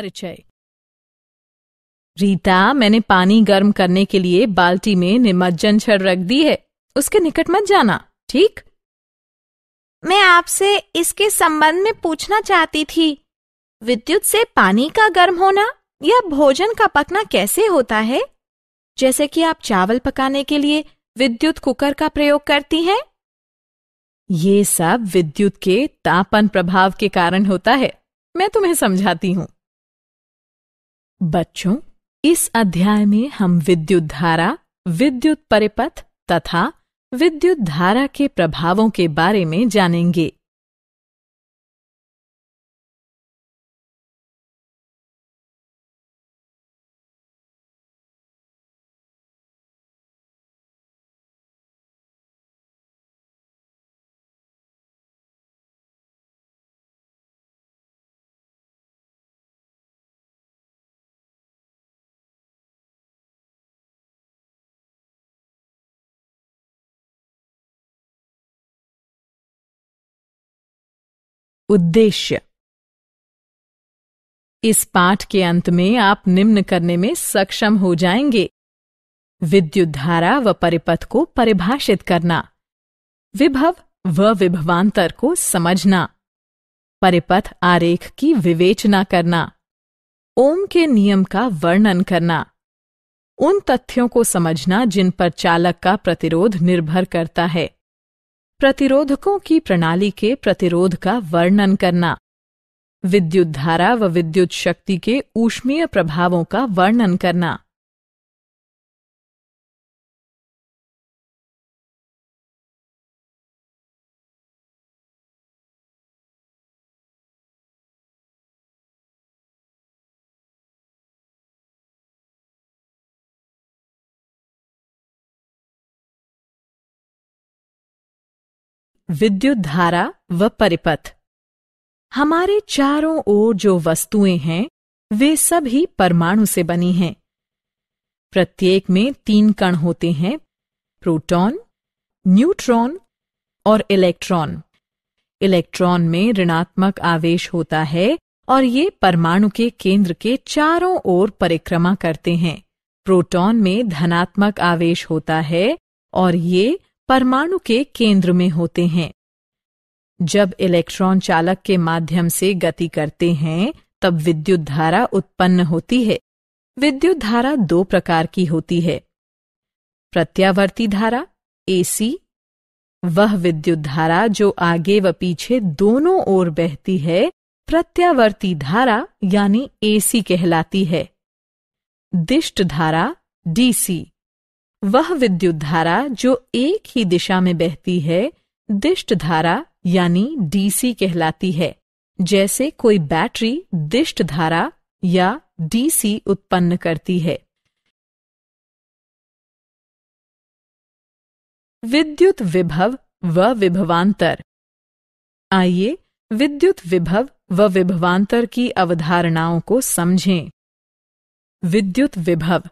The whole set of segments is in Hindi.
परिचय। रीता, मैंने पानी गर्म करने के लिए बाल्टी में निमज्जन छड़ रख दी है, उसके निकट मत जाना, ठीक? मैं आपसे इसके संबंध में पूछना चाहती थी। विद्युत से पानी का गर्म होना या भोजन का पकना कैसे होता है? जैसे कि आप चावल पकाने के लिए विद्युत कुकर का प्रयोग करती हैं। ये सब विद्युत के तापन प्रभाव के कारण होता है। मैं तुम्हें समझाती हूँ। बच्चों, इस अध्याय में हम विद्युत धारा, विद्युत परिपथ तथा विद्युत धारा के प्रभावों के बारे में जानेंगे। उद्देश्य। इस पाठ के अंत में आप निम्न करने में सक्षम हो जाएंगे: विद्युत धारा व परिपथ को परिभाषित करना, विभव व विभवांतर को समझना, परिपथ आरेख की विवेचना करना, ओम के नियम का वर्णन करना, उन तथ्यों को समझना जिन पर चालक का प्रतिरोध निर्भर करता है, प्रतिरोधकों की प्रणाली के प्रतिरोध का वर्णन करना, विद्युत धारा व विद्युत शक्ति के ऊष्मीय प्रभावों का वर्णन करना। विद्युत धारा व परिपथ। हमारे चारों ओर जो वस्तुएं हैं वे सभी परमाणु से बनी हैं। प्रत्येक में 3 कण होते हैं: प्रोटॉन, न्यूट्रॉन और इलेक्ट्रॉन। इलेक्ट्रॉन में ऋणात्मक आवेश होता है और ये परमाणु के केंद्र के चारों ओर परिक्रमा करते हैं। प्रोटॉन में धनात्मक आवेश होता है और ये परमाणु के केंद्र में होते हैं। जब इलेक्ट्रॉन चालक के माध्यम से गति करते हैं तब विद्युत धारा उत्पन्न होती है। विद्युत धारा 2 प्रकार की होती है: प्रत्यावर्ती धारा AC, वह विद्युत धारा जो आगे व पीछे दोनों ओर बहती है प्रत्यावर्ती धारा यानी AC कहलाती है। दिष्ट धारा DC, वह विद्युत धारा जो एक ही दिशा में बहती है दिष्ट धारा यानी DC कहलाती है। जैसे कोई बैटरी दिष्ट धारा या DC उत्पन्न करती है। विद्युत विभव व विभवांतर। आइए विद्युत विभव व विभवांतर की अवधारणाओं को समझें। विद्युत विभव।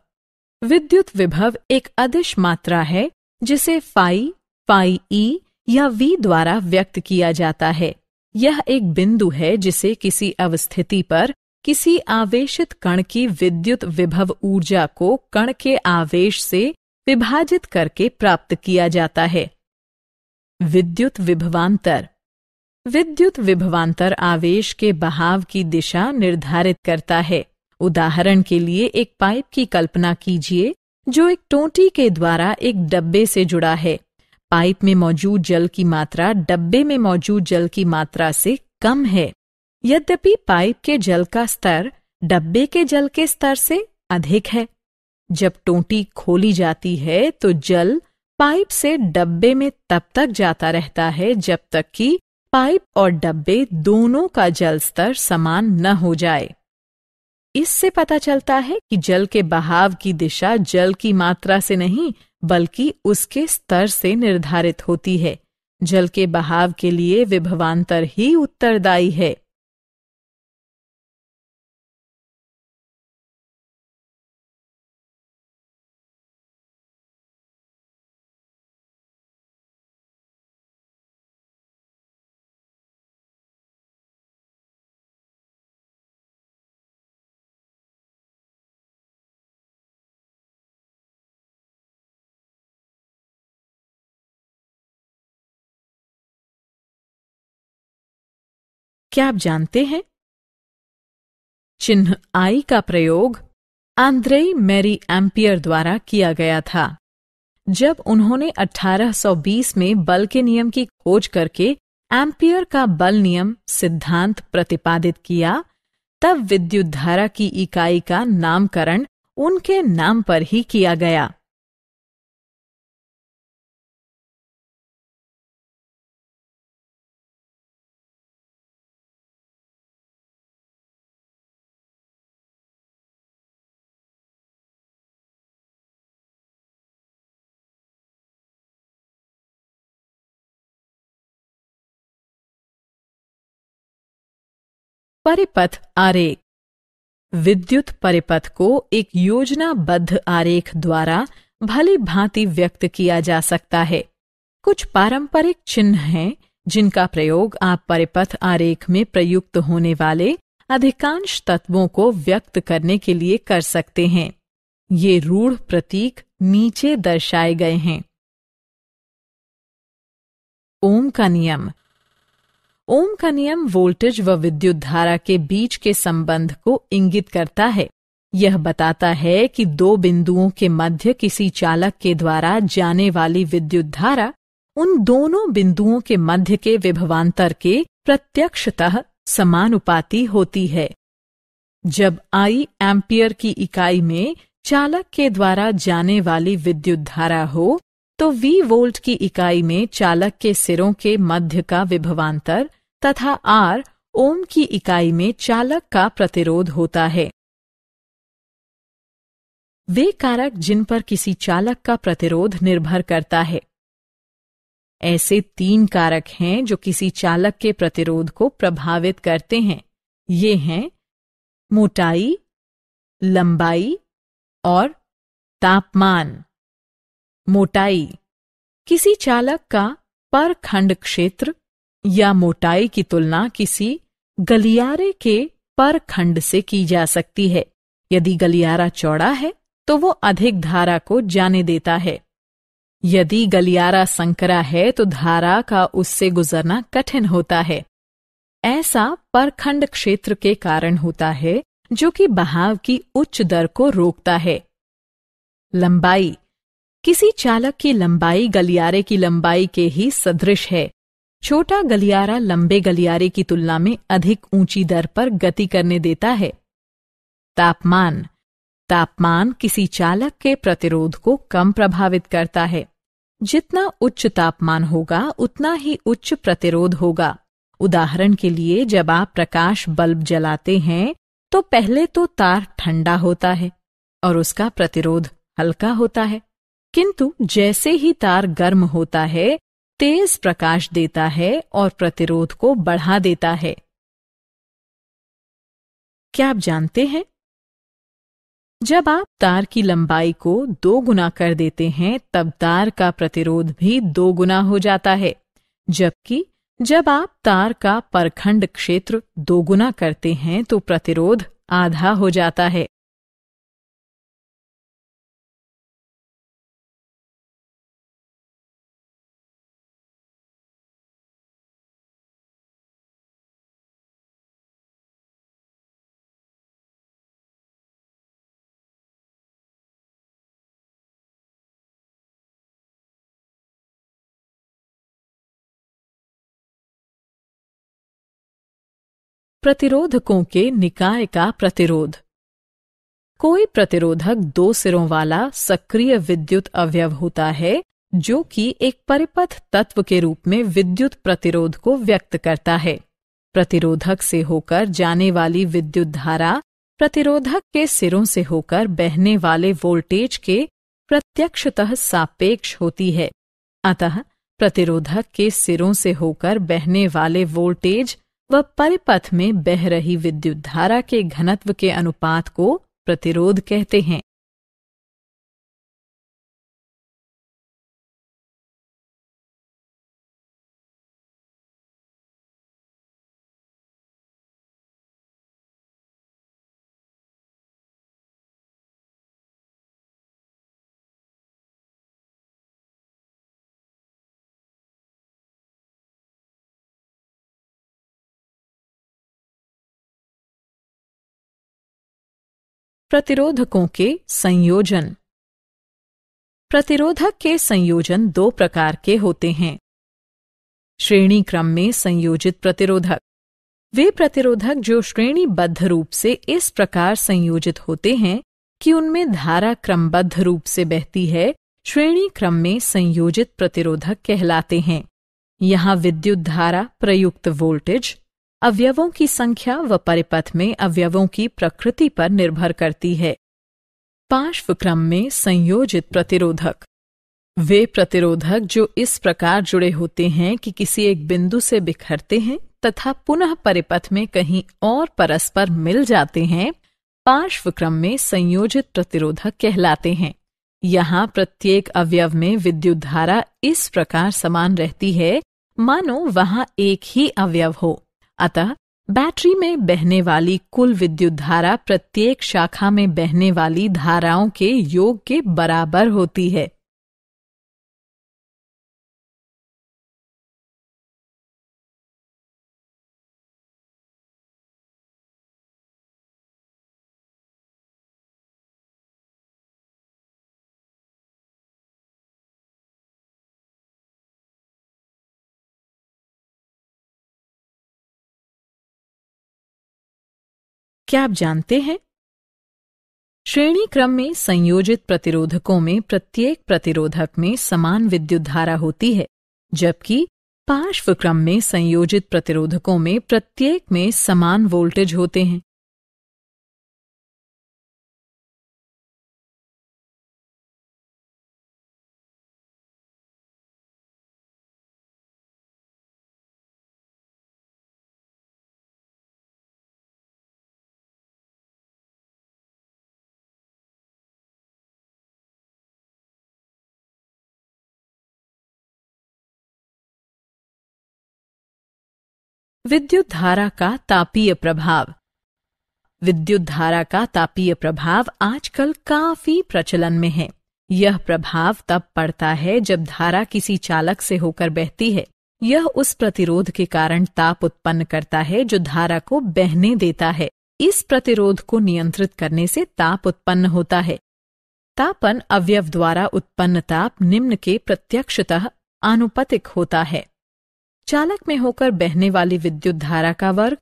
विद्युत विभव एक अदिश मात्रा है जिसे फाई, फाई ई या V द्वारा व्यक्त किया जाता है। यह एक बिंदु है जिसे किसी अवस्थिति पर किसी आवेशित कण की विद्युत विभव ऊर्जा को कण के आवेश से विभाजित करके प्राप्त किया जाता है। विद्युत विभवांतर। विद्युत विभवांतर आवेश के बहाव की दिशा निर्धारित करता है। उदाहरण के लिए एक पाइप की कल्पना कीजिए जो एक टोंटी के द्वारा एक डब्बे से जुड़ा है। पाइप में मौजूद जल की मात्रा डब्बे में मौजूद जल की मात्रा से कम है। यद्यपि पाइप के जल का स्तर डब्बे के जल के स्तर से अधिक है। जब टोंटी खोली जाती है तो जल पाइप से डब्बे में तब तक जाता रहता है जब तक कि पाइप और डब्बे दोनों का जल स्तर समान न हो जाए। इससे पता चलता है कि जल के बहाव की दिशा जल की मात्रा से नहीं बल्कि उसके स्तर से निर्धारित होती है। जल के बहाव के लिए विभवांतर ही उत्तरदायी है। क्या आप जानते हैं? चिन्ह आई का प्रयोग आंद्रेई मैरी एम्पियर द्वारा किया गया था। जब उन्होंने 1820 में बल के नियम की खोज करके एम्पियर का बल नियम सिद्धांत प्रतिपादित किया, तब विद्युत धारा की इकाई का नामकरण उनके नाम पर ही किया गया। परिपथ आरेख। विद्युत परिपथ को एक योजनाबद्ध आरेख द्वारा भली भांति व्यक्त किया जा सकता है। कुछ पारंपरिक चिन्ह हैं जिनका प्रयोग आप परिपथ आरेख में प्रयुक्त होने वाले अधिकांश तत्वों को व्यक्त करने के लिए कर सकते हैं। ये रूढ़ प्रतीक नीचे दर्शाए गए हैं। ओम का नियम। ओम का नियम वोल्टेज व विद्युत धारा के बीच के संबंध को इंगित करता है। यह बताता है कि दो बिंदुओं के मध्य किसी चालक के द्वारा जाने वाली विद्युत धारा उन दोनों बिंदुओं के मध्य के विभवांतर के प्रत्यक्षतः समानुपाती होती है। जब आई एम्पियर की इकाई में चालक के द्वारा जाने वाली विद्युत धारा हो, तो वी वोल्ट की इकाई में चालक के सिरों के मध्य का विभवांतर तथा आर ओम की इकाई में चालक का प्रतिरोध होता है। वे कारक जिन पर किसी चालक का प्रतिरोध निर्भर करता है। ऐसे 3 कारक हैं जो किसी चालक के प्रतिरोध को प्रभावित करते हैं। ये हैं मोटाई, लंबाई और तापमान। मोटाई किसी चालक का पर खंड क्षेत्र या मोटाई की तुलना किसी गलियारे के पर खंड से की जा सकती है। यदि गलियारा चौड़ा है तो वो अधिक धारा को जाने देता है। यदि गलियारा संकरा है तो धारा का उससे गुजरना कठिन होता है। ऐसा परखंड क्षेत्र के कारण होता है जो कि बहाव की उच्च दर को रोकता है। लंबाई किसी चालक की लंबाई गलियारे की लंबाई के ही सदृश है। छोटा गलियारा लंबे गलियारे की तुलना में अधिक ऊंची दर पर गति करने देता है। तापमान तापमान किसी चालक के प्रतिरोध को कम प्रभावित करता है। जितना उच्च तापमान होगा उतना ही उच्च प्रतिरोध होगा। उदाहरण के लिए जब आप प्रकाश बल्ब जलाते हैं तो पहले तो तार ठंडा होता है और उसका प्रतिरोध हल्का होता है, किंतु जैसे ही तार गर्म होता है तेज प्रकाश देता है और प्रतिरोध को बढ़ा देता है। क्या आप जानते हैं, जब आप तार की लंबाई को 2 गुना कर देते हैं तब तार का प्रतिरोध भी 2 गुना हो जाता है, जबकि जब आप तार का परखंड क्षेत्र 2 गुना करते हैं तो प्रतिरोध आधा हो जाता है। प्रतिरोधकों के निकाय का प्रतिरोध। कोई प्रतिरोधक 2 सिरों वाला सक्रिय विद्युत अवयव होता है जो कि एक परिपथ तत्व के रूप में विद्युत प्रतिरोध को व्यक्त करता है। प्रतिरोधक से होकर जाने वाली विद्युत धारा प्रतिरोधक के सिरों से होकर बहने वाले वोल्टेज के प्रत्यक्षतः सापेक्ष होती है। अतः प्रतिरोधक के सिरों से होकर बहने वाले वोल्टेज व परिपथ में बह रही विद्युत धारा के घनत्व के अनुपात को प्रतिरोध कहते हैं। प्रतिरोधकों के संयोजन। प्रतिरोधक के संयोजन दो प्रकार के होते हैं। श्रेणी क्रम में संयोजित प्रतिरोधक वे प्रतिरोधक जो श्रेणीबद्ध रूप से इस प्रकार संयोजित होते हैं कि उनमें धारा क्रमबद्ध रूप से बहती है, श्रेणी क्रम में संयोजित प्रतिरोधक कहलाते हैं। यहाँ विद्युत धारा प्रयुक्त वोल्टेज अवयवों की संख्या व परिपथ में अवयवों की प्रकृति पर निर्भर करती है। पार्श्व क्रम में संयोजित प्रतिरोधक वे प्रतिरोधक जो इस प्रकार जुड़े होते हैं कि किसी एक बिंदु से बिखरते हैं तथा पुनः परिपथ में कहीं और परस्पर मिल जाते हैं, पार्श्व क्रम में संयोजित प्रतिरोधक कहलाते हैं। यहाँ प्रत्येक अवयव में विद्युत धारा इस प्रकार समान रहती है मानो वहाँ एक ही अवयव हो। अतः बैटरी में बहने वाली कुल विद्युत धारा प्रत्येक शाखा में बहने वाली धाराओं के योग के बराबर होती है। क्या आप जानते हैं? श्रेणी क्रम में संयोजित प्रतिरोधकों में प्रत्येक प्रतिरोधक में समान विद्युत धारा होती है, जबकि पार्श्व क्रम में संयोजित प्रतिरोधकों में प्रत्येक में समान वोल्टेज होते हैं। विद्युत धारा का तापीय प्रभाव। विद्युत धारा का तापीय प्रभाव आजकल काफी प्रचलन में है। यह प्रभाव तब पड़ता है जब धारा किसी चालक से होकर बहती है। यह उस प्रतिरोध के कारण ताप उत्पन्न करता है जो धारा को बहने देता है। इस प्रतिरोध को नियंत्रित करने से ताप उत्पन्न होता है। तापन अवयव द्वारा उत्पन्न ताप निम्न के प्रत्यक्षतः आनुपातिक होता है। चालक में होकर बहने वाली विद्युत धारा का वर्ग,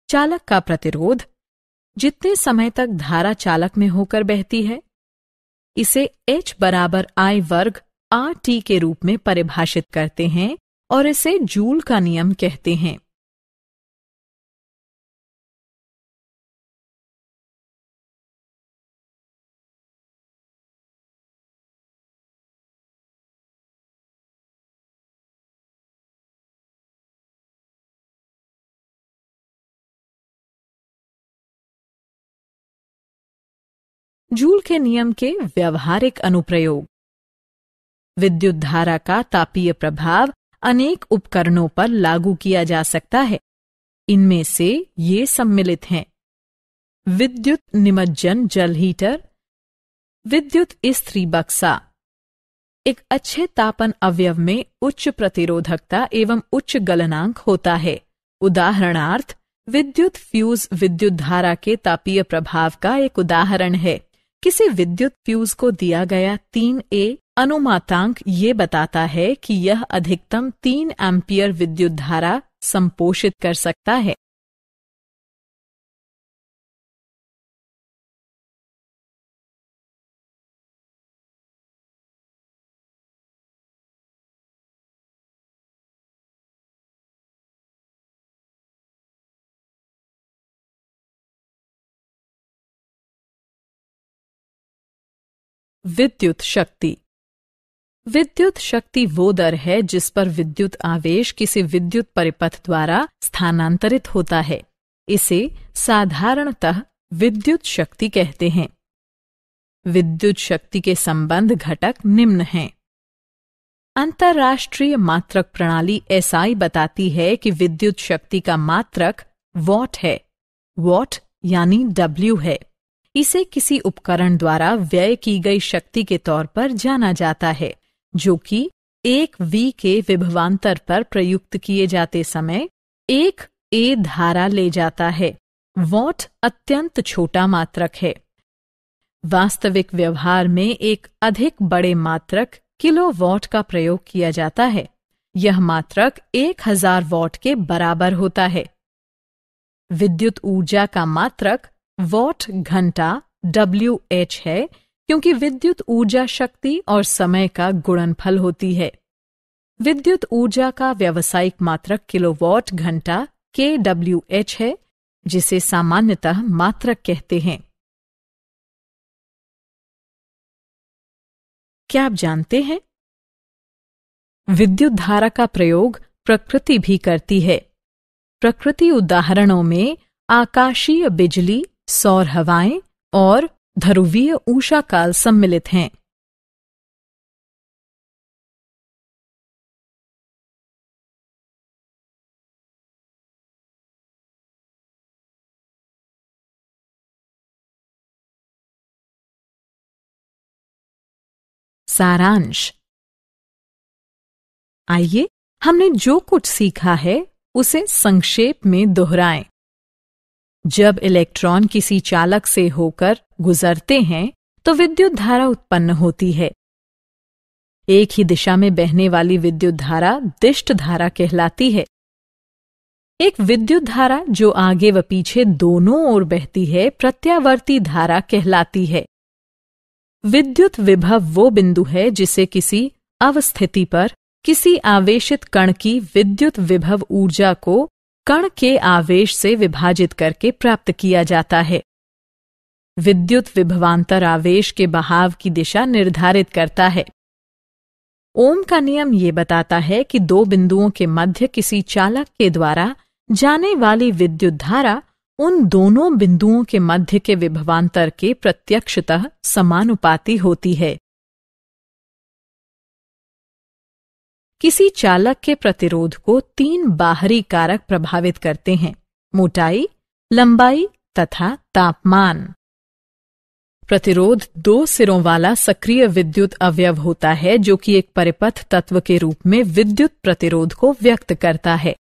चालक का प्रतिरोध, जितने समय तक धारा चालक में होकर बहती है, इसे H बराबर I वर्ग RT के रूप में परिभाषित करते हैं और इसे जूल का नियम कहते हैं। जूल के नियम के व्यवहारिक अनुप्रयोग। विद्युत धारा का तापीय प्रभाव अनेक उपकरणों पर लागू किया जा सकता है। इनमें से ये सम्मिलित हैं: विद्युत निमज्जन जल हीटर, विद्युत इस्त्री बक्सा। एक अच्छे तापन अवयव में उच्च प्रतिरोधकता एवं उच्च गलनांक होता है। उदाहरणार्थ, विद्युत फ्यूज विद्युत धारा के तापीय प्रभाव का एक उदाहरण है। किसी विद्युत फ्यूज को दिया गया 3A अनुमातांक ये बताता है कि यह अधिकतम 3 एम्पियर विद्युत धारा संपोषित कर सकता है। विद्युत शक्ति। विद्युत शक्ति वो दर है जिस पर विद्युत आवेश किसी विद्युत परिपथ द्वारा स्थानांतरित होता है। इसे साधारणतः विद्युत शक्ति कहते हैं। विद्युत शक्ति के संबंध घटक निम्न हैं। अंतर्राष्ट्रीय मात्रक प्रणाली SI बताती है कि विद्युत शक्ति का मात्रक वॉट है। वॉट यानी W है। इसे किसी उपकरण द्वारा व्यय की गई शक्ति के तौर पर जाना जाता है, जो कि 1 V के विभवांतर पर प्रयुक्त किए जाते समय 1 A धारा ले जाता है। वॉट अत्यंत छोटा मात्रक है। वास्तविक व्यवहार में एक अधिक बड़े मात्रक किलोवाट का प्रयोग किया जाता है। यह मात्रक 1000 वॉट के बराबर होता है। विद्युत ऊर्जा का मात्रक वॉट घंटा WH है, क्योंकि विद्युत ऊर्जा शक्ति और समय का गुणनफल होती है। विद्युत ऊर्जा का व्यावसायिक मात्रक किलोवाट घंटा kWh है, जिसे सामान्यतः मात्रक कहते हैं। क्या आप जानते हैं, विद्युत धारा का प्रयोग प्रकृति भी करती है। प्रकृति उदाहरणों में आकाशीय बिजली, सौर हवाएं और ध्रुवीय ऊषाकाल सम्मिलित हैं। सारांश। आइए हमने जो कुछ सीखा है उसे संक्षेप में दोहराएं। जब इलेक्ट्रॉन किसी चालक से होकर गुजरते हैं तो विद्युत धारा उत्पन्न होती है। एक ही दिशा में बहने वाली विद्युत धारा दिष्ट धारा कहलाती है। एक विद्युत धारा जो आगे व पीछे दोनों ओर बहती है प्रत्यावर्ती धारा कहलाती है। विद्युत विभव वो बिंदु है जिसे किसी अवस्थिति पर किसी आवेशित कण की विद्युत विभव ऊर्जा को कण के आवेश से विभाजित करके प्राप्त किया जाता है। विद्युत विभवांतर आवेश के बहाव की दिशा निर्धारित करता है। ओम का नियम ये बताता है कि दो बिंदुओं के मध्य किसी चालक के द्वारा जाने वाली विद्युत धारा उन दोनों बिंदुओं के मध्य के विभवांतर के प्रत्यक्षतः समानुपाती होती है। किसी चालक के प्रतिरोध को 3 बाहरी कारक प्रभावित करते हैं: मोटाई, लंबाई तथा तापमान। प्रतिरोध 2 सिरों वाला सक्रिय विद्युत अवयव होता है जो कि एक परिपथ तत्व के रूप में विद्युत प्रतिरोध को व्यक्त करता है।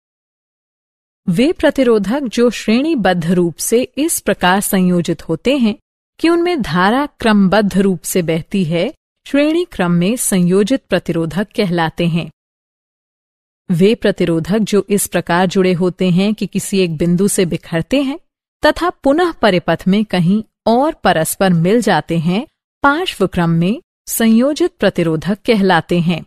वे प्रतिरोधक जो श्रेणीबद्ध रूप से इस प्रकार संयोजित होते हैं कि उनमें धारा क्रमबद्ध रूप से बहती है, श्रेणी क्रम में संयोजित प्रतिरोधक कहलाते हैं। वे प्रतिरोधक जो इस प्रकार जुड़े होते हैं कि किसी एक बिंदु से बिखरते हैं तथा पुनः परिपथ में कहीं और परस्पर मिल जाते हैं, पार्श्व क्रम में संयोजित प्रतिरोधक कहलाते हैं।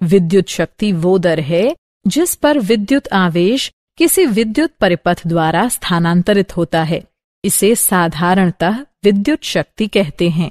विद्युत शक्ति वो दर है जिस पर विद्युत आवेश किसी विद्युत परिपथ द्वारा स्थानांतरित होता है। इसे साधारणतः विद्युत शक्ति कहते हैं।